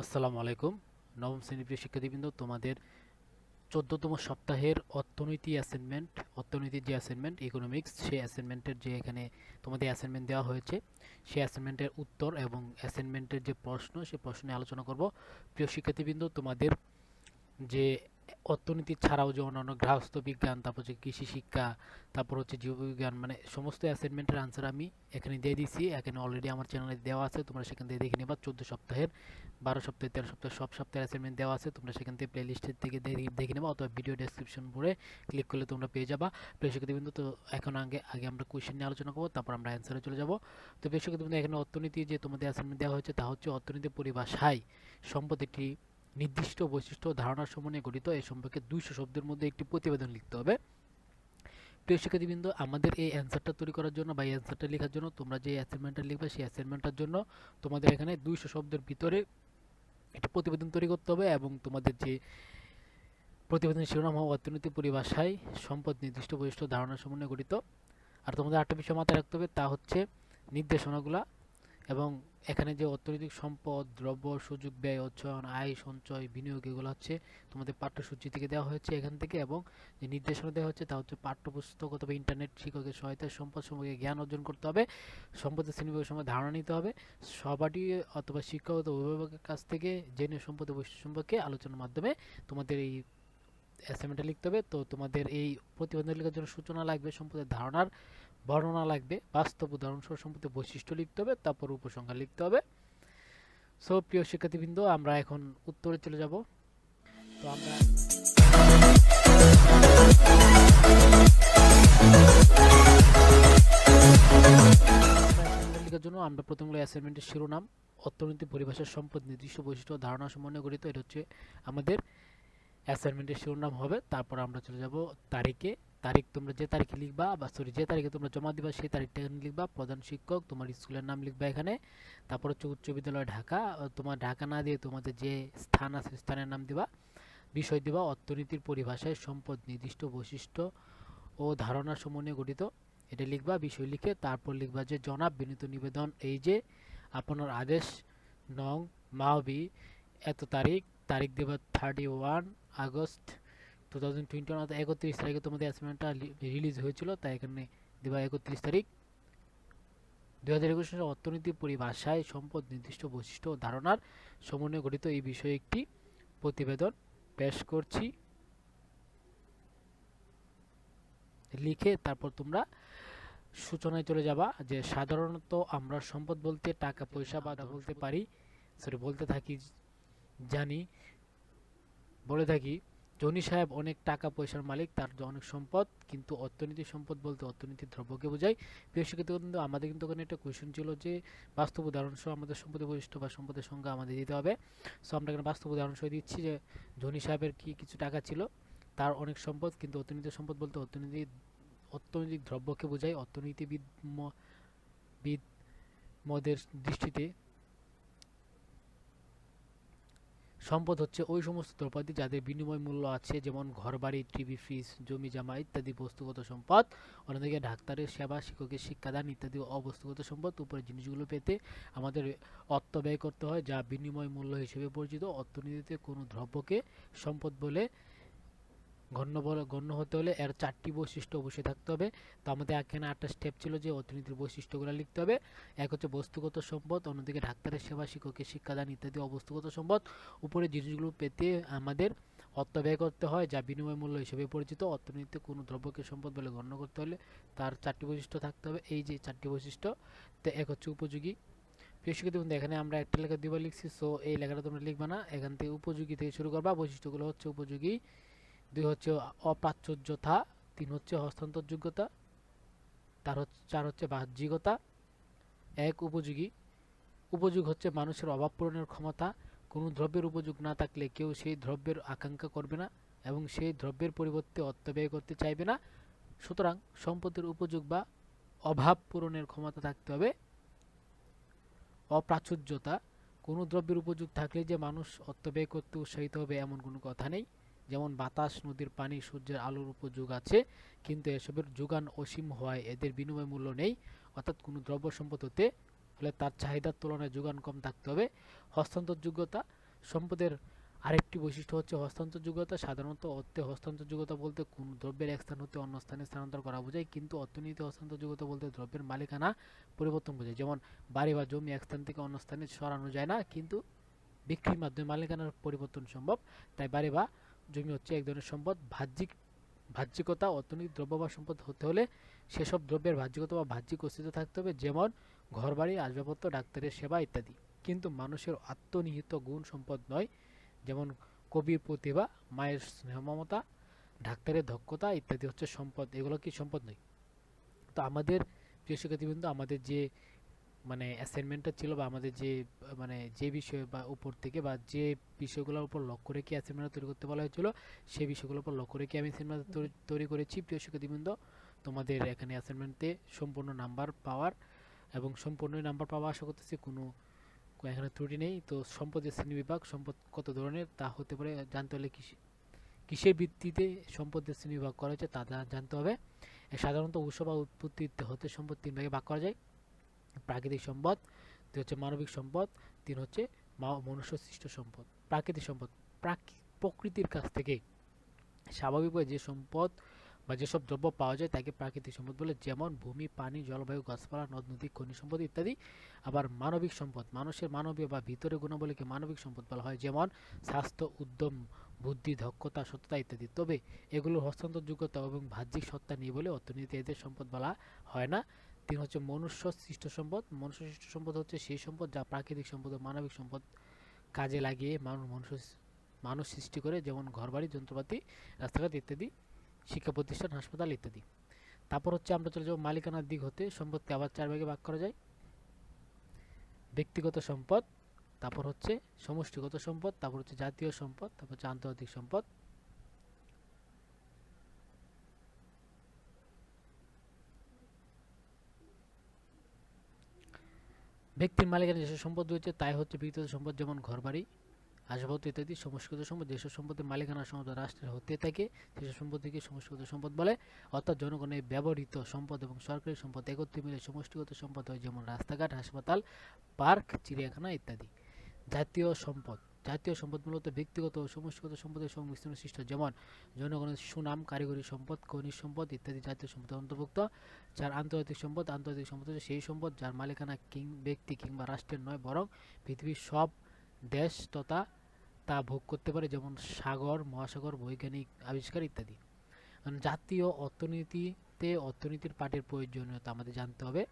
আসসালামু আলাইকুম। নবম শ্রেণীর প্রিয় শিক্ষার্থীবৃন্দ, তোমাদের 14তম সপ্তাহের অর্থনীতির যে অ্যাসাইনমেন্ট ইকোনমিক্স, সেই অ্যাসাইনমেন্টের যে এখানে তোমাদের অ্যাসাইনমেন্ট দেওয়া হয়েছে, সেই অ্যাসাইনমেন্টের উত্তর এবং অ্যাসাইনমেন্টের যে প্রশ্ন, সেই প্রশ্ন নিয়ে আলোচনা করব। প্রিয় শিক্ষার্থীবৃন্দ, তোমাদের যে অর্থনীতি ছাড়াও যে অন্যান্য গৃহস্থ বিজ্ঞান, তারপর হচ্ছে কৃষি শিক্ষা, তারপর হচ্ছে জীববিজ্ঞান, মানে সমস্ত অ্যাসাইনমেন্টের আনসার আমি এখানে দিয়ে দিয়েছি। এখানে অলরেডি আমার চ্যানেলে দেওয়া আছে, তোমরা সেখান থেকে দেখে নেবা। 14 সপ্তাহের, 12 সপ্তাহের, 13 সপ্তাহের, সব সপ্তাহের অ্যাসাইনমেন্ট দেওয়া আছে। তোমরা সেখান থেকে প্লে লিস্টের থেকে দেখে নেবা, অথবা ভিডিও ডেসক্রিপশন পড়ে ক্লিক করলে তোমরা পেয়ে যাবা। প্রিয় শিক্ষার্থীবৃন্দ, তো এখন আগে আগে আমরা কোয়েশ্চেন নিয়ে আলোচনা করবো, তারপর আমরা অ্যান্সারে চলে যাব। তো প্রিয় শিক্ষার্থীবৃন্দ, এখানে অর্থনীতি যে তোমাদের অ্যাসাইনমেন্ট দেওয়া হয়েছে, তা হচ্ছে অর্থনীতি পরিভাষায় সম্পদ একটি নির্দিষ্ট বৈশিষ্ট্য ধারণার সমন্বয়ে গঠিত। এ সম্পর্কে 200 শব্দের মধ্যে একটি প্রতিবেদন লিখতে হবে। প্রিয় শিক্ষার্থীবৃন্দ, আমাদের এই অ্যান্সারটা তৈরি করার জন্য বা এই অ্যান্সারটা লেখার জন্য তোমরা যে অ্যাসাইনমেন্টটা লিখবে, সেই অ্যাসাইনমেন্টটার জন্য তোমাদের এখানে 200 শব্দের ভিতরে একটি প্রতিবেদন তৈরি করতে হবে। এবং তোমাদের যে প্রতিবেদনের শিরোনাম হবে অর্থনীতি পরিভাষায় সম্পদ নির্দিষ্ট বৈশিষ্ট্য ধারণার সমন্বয়ে গঠিত। আর তোমাদের আরেকটা বিষয় মাথায় রাখতে হবে, তা হচ্ছে নির্দেশনাগুলা। এবং এখানে যে অর্থনৈতিক সম্পদ, দ্রব্য, সুযোগ, ব্যয়, অর্থায়ন, আয়, সঞ্চয়, বিনিয়োগ, এগুলো হচ্ছে তোমাদের পাঠ্যসূচি থেকে দেওয়া হয়েছে এখান থেকে। এবং যে নির্দেশনা দেওয়া হচ্ছে, তা হচ্ছে পাঠ্যপুস্তক অথবা ইন্টারনেট শিক্ষকের সহায়তায় সম্পদ সম্পর্কে জ্ঞান অর্জন করতে হবে, সম্পদের শ্রেণীবিভাগের সময় ধারণা নিতে হবে, সহপাঠী অথবা শিক্ষক অথবা অভিভাবকের কাছ থেকে জেনে সম্পদের বৈশিষ্ট্য সম্পর্কে আলোচনার মাধ্যমে তোমাদের এই অ্যাসাইনমেন্টটা লিখতে হবে। তো তোমাদের এই প্রতিবেদন লেখার জন্য সূচনা লাগবে, সম্পদের ধারণার বর্ণনা লাগবে, বাস্তব উদাহরণসহ সম্পদের বৈশিষ্ট্য লিখতে হবে, তারপর উপসংহার লিখতে হবে। সো প্রিয় শিক্ষার্থীবৃন্দ, আমরা এখন উত্তরে চলে যাব। তো আমরা লেখার জন্য আমরা প্রথমে অ্যাসাইনমেন্টের শিরোনাম অর্থনীতি পরিভাষার সম্পদ নির্দিষ্ট বৈশিষ্ট্য ধারণা সমন্বয়ে গঠিত, এটা হচ্ছে আমাদের অ্যাসাইনমেন্টের শিরোনাম হবে। তারপর আমরা চলে যাব তারিখে। তারিখ তোমরা যে তারিখে লিখবা, বা সরি, যে তারিখে তোমরা জমা দিবা সেই তারিখটা এখানে লিখবা। প্রধান শিক্ষক, তোমার স্কুলের নাম লিখবা এখানে। তারপর হচ্ছে উচ্চ বিদ্যালয় ঢাকা, তোমার ঢাকা না দিয়ে তোমাদের যে স্থান আছে স্থানের নাম দিবা। বিষয় দিবা অর্থনীতির পরিভাষায় সম্পদ নির্দিষ্ট বৈশিষ্ট্য ও ধারণার সমন্বয়ে গঠিত, এটা লিখবা। বিষয় লিখে তারপর লিখবা যে জনাব বিনীত নিবেদন, এই যে আপনার আদেশ নং মাহবি এত তারিখ, তারিখ দেবা 31 আগস্ট 2021, অর্থাৎ 31 তারিখে তোমাদের অ্যাসাইনমেন্টটা রিলিজ হয়েছিল, তাই এখানে দেবা 31 তারিখ 2021 সালে অর্থনীতি পরিভাষায় সম্পদ নির্দিষ্ট বৈশিষ্ট্য ও ধারণার সমন্বয়ে গঠিত এই বিষয়ে একটি প্রতিবেদন পেশ করছি লিখে তারপর তোমরা সূচনায় চলে যাবা। যে সাধারণত আমরা সম্পদ বলতে টাকা পয়সা বা বলতে পারি, সরি বলতে থাকি, জানি, বলে থাকি ধনী সাহেব অনেক টাকা পয়সার মালিক, তার অনেক সম্পদ, কিন্তু অর্থনীতির সম্পদ বলতে অর্থনীতির দ্রব্যকে বোঝায়। প্রিয় শিক্ষিত কিন্তু আমাদের কিন্তু ওখানে একটা কোয়েশ্চেন ছিল যে বাস্তব উদাহরণ সহ আমাদের সম্পদের বৈশিষ্ট্য বা সম্পদের সংজ্ঞা আমাদের দিতে হবে। সো আমরা এখানে বাস্তব উদাহরণ সহ দিচ্ছি যে ধনী সাহেবের কি কিছু টাকা ছিল, তার অনেক সম্পদ, কিন্তু অর্থনীতির সম্পদ বলতে অর্থনৈতিক দ্রব্যকে বোঝায়। অর্থনীতিবিদ বিদ মদের দৃষ্টিতে সম্পদ হচ্ছে ওই সমস্ত দ্রব্যাদি যাদের বিনিময় মূল্য আছে, যেমন ঘরবাড়ি, টিভি, ফ্রিজ, জমি জামা ইত্যাদি বস্তুগত সম্পদ। অন্যদিকে ডাক্তারের সেবা, শিক্ষকের শিক্ষাদান ইত্যাদি অবস্তুগত সম্পদ। উপরের জিনিসগুলো পেতে আমাদের অর্থ ব্যয় করতে হয়, যা বিনিময় মূল্য হিসেবে পরিচিত। অর্থনীতিতে কোনো দ্রব্যকে সম্পদ বলে গণ্য হতে হলে এর 4টি বৈশিষ্ট্য অবশ্যই থাকতে হবে। তো আমাদের এখানে 8টা স্টেপ ছিল যে অর্থনীতির বৈশিষ্ট্যগুলো লিখতে হবে। এক হচ্ছে বস্তুগত সম্পদ, অন্যদিকে ডাক্তারের সেবা, শিক্ষকের শিক্ষাদান ইত্যাদি অবস্তুগত সম্পদ। উপরে জিনিসগুলো পেতে আমাদের অর্থ ব্যয় করতে হয়, যা বিনিময় মূল্য হিসেবে পরিচিত। অর্থনীতিতে কোনো দ্রব্যকে সম্পদ বলে গণ্য করতে হলে তার 4টি বৈশিষ্ট্য থাকতে হবে। এই যে 4টি বৈশিষ্ট্য, তো এক হচ্ছে উপযোগী। প্রিয় শিক্ষার্থী বন্ধু, এখানে আমরা একটা লেখা দুইবার লিখছি, সো এই লেখাটা তোমরা লিখবা না, এখান থেকে উপযোগী থেকে শুরু করবা। বৈশিষ্ট্যগুলো হচ্ছে উপযোগী, 2 হচ্ছে অপ্রাচুর্যতা, 3 হচ্ছে হস্তান্তরযোগ্যতা, 4 হচ্ছে বাহ্যিকতা। 1 উপযোগী, উপযোগ হচ্ছে মানুষের অভাব পূরণের ক্ষমতা। কোনো দ্রব্যের উপযোগ না থাকলে কেউ সেই দ্রব্যের আকাঙ্ক্ষা করবে না এবং সেই দ্রব্যের পরিবর্তে অর্থ ব্যয় করতে চাইবে না। সুতরাং সম্পদের উপযোগ বা অভাব পূরণের ক্ষমতা থাকতে হবে। অপ্রাচুর্যতা, কোনো দ্রব্যের উপযোগ থাকলে যে মানুষ অর্থ ব্যয় করতে উৎসাহিত হবে এমন কোনো কথা নেই। যেমন বাতাস, নদীর পানি, সূর্যের আলোর উপযোগ আছে, কিন্তু এসবের যোগান অসীম হওয়ায় এদের বিনিময় মূল্য নেই। অর্থাৎ কোনো দ্রব্য সম্পদ হতে হলে তার চাহিদার তুলনায় যোগান কম থাকতে হবে। হস্তান্তরযোগ্যতা, সম্পদের আরেকটি বৈশিষ্ট্য হচ্ছে হস্তান্তরযোগ্যতা। সাধারণত অর্থে হস্তান্তরযোগ্যতা বলতে কোন দ্রব্যের এক স্থান হতে অন্য স্থানে স্থানান্তর করা বোঝায়, কিন্তু অর্থনীতিতে হস্তান্তরযোগ্যতা বলতে দ্রব্যের মালিকানা পরিবর্তন বোঝায়। যেমন বাড়ি বা জমি এক স্থান থেকে অন্য স্থানে সরানো যায় না, কিন্তু বিক্রির মাধ্যমে মালিকানার পরিবর্তন সম্ভব। তাই বাড়ি বা জমি হচ্ছে এক ধরনের সম্পদ। বাহ্যিকতা অর্থনৈতিক দ্রব্য বা সম্পদ হতে হলে সেসব দ্রব্যের বাহ্যিকতা বা বাহ্যিক অস্তিত্ব থাকতে হবে, যেমন ঘরবাড়ি, আসবাবপত্র, ডাক্তারের সেবা ইত্যাদি, কিন্তু মানুষের আত্মনিহিত গুণ সম্পদ নয়, যেমন কবির প্রতিভা, মায়ের স্নেহ মমতা, ডাক্তারের দক্ষতা ইত্যাদি হচ্ছে সম্পদ। এগুলো কি সম্পদ নয়? তো আমাদের প্রিয় শিক্ষার্থীবৃন্দ, আমাদের যে অ্যাসাইনমেন্টটা ছিল বা আমাদের যে যে বিষয় বা উপর থেকে বা যে বিষয়গুলোর উপর লক্ষ্য রেখে অ্যাসাইনমেন্ট তৈরি করতে বলা হয়েছিল সেই বিষয়গুলোর উপর লক্ষ্য রেখে আমি অ্যাসাইনমেন্ট তৈরি করেছি। প্রিয় শিক্ষার্থীবৃন্দ, তোমাদের এখানে অ্যাসাইনমেন্টে সম্পূর্ণ নাম্বার পাওয়ার এবং সম্পূর্ণ নাম্বার পাওয়া আশা করতেছি, কোনো এখানে ত্রুটি নেই। তো সম্পদের শ্রেণীবিভাগ, সম্পদ কত ধরনের তা হতে পারে জানতে হলে কিসের ভিত্তিতে সম্পদের শ্রেণীবিভাগ করা হয়েছে তা জানতে হবে। সাধারণত উৎস বা উৎপত্তি হতে সম্পদ তিন ভাগে ভাগ করা যায়: প্রাকৃতিক সম্পদ, দুই হচ্ছে মানবিক সম্পদ, তিন হচ্ছে মনুষ্য সৃষ্ট সম্পদ। প্রাকৃতিক সম্পদ প্রকৃতির কাছ থেকে স্বাভাবিকভাবে যে সম্পদ বা যেসব দ্রব্য পাওয়া যায় তাকে প্রাকৃতিক সম্পদ বলে, যেমন ভূমি, পানি, জলবায়ু, গাছপালা, নদ নদী, খনিজ সম্পদ ইত্যাদি। আবার মানবিক সম্পদ মানুষের মানবীয় বা ভিতরের গুণাবলীকে মানবিক সম্পদ বলা হয়, যেমন স্বাস্থ্য, উদ্যম, বুদ্ধি, দক্ষতা, সততা ইত্যাদি। তবে এগুলোর হস্তান্তরযোগ্যতা এবং বাহ্যিক সত্তা নেই বলে অর্থনীতিতে এদের সম্পদ বলা হয় না। তিন হচ্ছে মনুষ্য সৃষ্ট সম্পদ। মনুষ্য সৃষ্ট সম্পদ হচ্ছে সেই সম্পদ যা প্রাকৃতিক সম্পদ ও মানবিক সম্পদ কাজে লাগিয়ে মানুষ সৃষ্টি করে, যেমন ঘরবাড়ি, যন্ত্রপাতি, রাস্তাঘাট ইত্যাদি, শিক্ষা প্রতিষ্ঠান, হাসপাতাল ইত্যাদি। তারপর হচ্ছে আমরা চলে যাব মালিকানার দিক হতে। সম্পদকে আবার চার ভাগে ভাগ করা যায়: ব্যক্তিগত সম্পদ, তারপর হচ্ছে সমষ্টিগত সম্পদ, তারপর হচ্ছে জাতীয় সম্পদ, তারপর হচ্ছে আন্তর্জাতিক সম্পদ। ব্যক্তির মালিকানা যেসব সম্পদ রয়েছে তাই হচ্ছে ব্যক্তিগত সম্পদ, যেমন ঘরবাড়ি, আসবাবপত্র ইত্যাদি। সমষ্টিগত সম্পদ যেসব সম্পদের মালিকানা সমস্ত রাষ্ট্রের হতে থাকে সেসব সম্পদকে সমষ্টিগত সম্পদ বলে, অর্থাৎ জনগণের ব্যবহৃত সম্পদ এবং সরকারি সম্পদ একত্রে মিলে সমষ্টিগত সম্পদ হয়, যেমন রাস্তাঘাট, হাসপাতাল, পার্ক, চিড়িয়াখানা ইত্যাদি। জাতীয় সম্পদ মূলত ব্যক্তিগত ও সমষ্টিগত সম্পদের সংমিশ্রণ সৃষ্ট, যেমন জনগণের সুনাম, কারিগরি সম্পদ, খনিজ সম্পদ ইত্যাদি জাতীয় সম্পদের অন্তর্ভুক্ত। যার আন্তর্জাতিক সম্পদ হচ্ছে সেই সম্পদ যার মালিকানা ব্যক্তি কিংবা রাষ্ট্রের নয়, বরং পৃথিবীর সব দেশ তথা তা ভোগ করতে পারে, যেমন সাগর, মহাসাগর, বৈজ্ঞানিক আবিষ্কার ইত্যাদি। জাতীয় অর্থনীতির পাঠের প্রয়োজনীয়তা আমাদের জানতে হবে।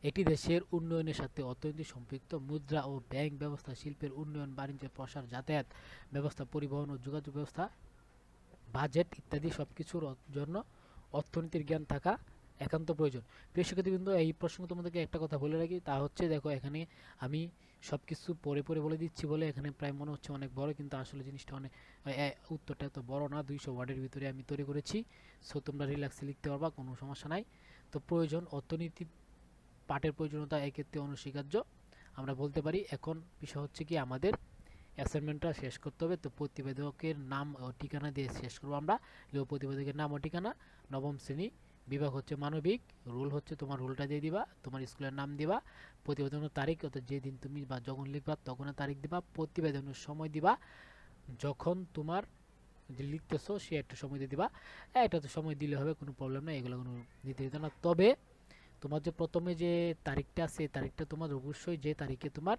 এটি দেশের উন্নয়নের সাথে অর্থনীতি সম্পৃক্ত। মুদ্রা ও ব্যাংক ব্যবস্থা, শিল্পের উন্নয়ন, বাণিজ্যের প্রসার, যাতায়াত ব্যবস্থা, পরিবহন ও যোগাযোগ ব্যবস্থা, বাজেট ইত্যাদি সবকিছুর জন্য অর্থনীতির জ্ঞান থাকা একান্ত প্রয়োজন। প্রিয় শিক্ষার্থীবৃন্দ, এই প্রসঙ্গে তোমাদেরকে একটা কথা বলে রাখি, তা হচ্ছে দেখো এখানে আমি সবকিছু পরে বলে দিচ্ছি বলে এখানে প্রায় মনে হচ্ছে অনেক বড়, কিন্তু আসলে জিনিসটা অনেক উত্তরটা এত বড় না। 200 ওয়ার্ডের ভিতরে আমি তৈরি করেছি। সো তোমরা রিল্যাক্সে লিখতে পারবা, কোনো সমস্যা নাই। তো প্রয়োজন, অর্থনীতি পাঠের প্রয়োজনীয়তা এক্ষেত্রে অনস্বীকার্য আমরা বলতে পারি। এখন বিষয় হচ্ছে কি, আমাদের অ্যাসাইনমেন্টটা শেষ করতে হবে। তো প্রতিবেদকের নাম ও ঠিকানা দিয়ে শেষ করবো আমরা। প্রতিবেদকের নাম ও ঠিকানা, নবম শ্রেণী, বিভাগ হচ্ছে মানবিক, রুল হচ্ছে তোমার রুলটা দিয়ে দিবা, তোমার স্কুলের নাম দিবা, প্রতিবেদনের তারিখ অর্থাৎ যেদিন তুমি বা যখন লিখবা তখনের তারিখ দিবা, প্রতিবেদনের সময় দিবা, যখন তোমার যে লিখতেছো সে একটা সময় দিয়ে দিবা। এটা তো সময় দিলে হবে, কোনো প্রবলেম নেই, এগুলো কোনো দিতে দিতে না। তবে তোমার যে প্রথমে যে তারিখটা আছে এই তারিখটা তোমার অবশ্যই যে তারিখে তোমার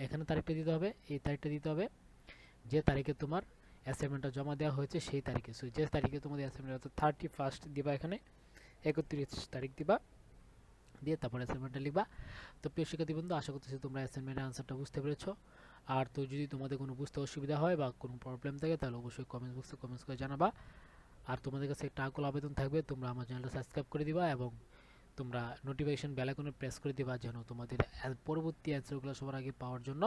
এখানে তারিখটা দিতে হবে, এই তারিখটা দিতে হবে যে তারিখে তোমার অ্যাসাইনমেন্টটা জমা দেওয়া হয়েছে সেই তারিখে। সো যে তারিখে তোমাদের অ্যাসাইনমেন্ট অর্থাৎ 31 দিবা, এখানে 31 তারিখ দিবা, দিয়ে তারপর অ্যাসাইনমেন্টটা লিখবা। তো প্রিয় শিক্ষার্থীবৃন্দ, আশা করতেছি তোমরা অ্যাসাইনমেন্টের আনসারটা বুঝতে পেরেছো। আর তো যদি তোমাদের কোনো বুঝতে অসুবিধা হয় বা কোনো প্রবলেম থাকে তাহলে অবশ্যই কমেন্ট বক্সে কমেন্টস করে জানাবা। আর তোমাদের কাছে একটা আকুল আবেদন থাকবে, তোমরা আমার চ্যানেলটা সাবস্ক্রাইব করে দিবা এবং তোমরা নোটিফিকেশন বেল আইকনে প্রেস করে দিবা, যেন তোমাদের পরবর্তী অ্যান্সারগুলো সবার আগে পাওয়ার জন্য।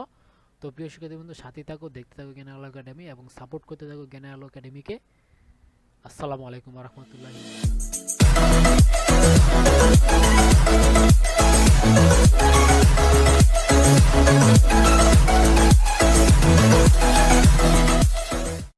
তো প্রিয় শিক্ষার্থীবৃন্দ, সাথে থাকো, দেখতে থাকো জ্ঞান আলো একাডেমি এবং সাপোর্ট করতে থাকো জ্ঞান আলো একাডেমিকে। আসসালামু আলাইকুম ওয়া রাহমাতুল্লাহি।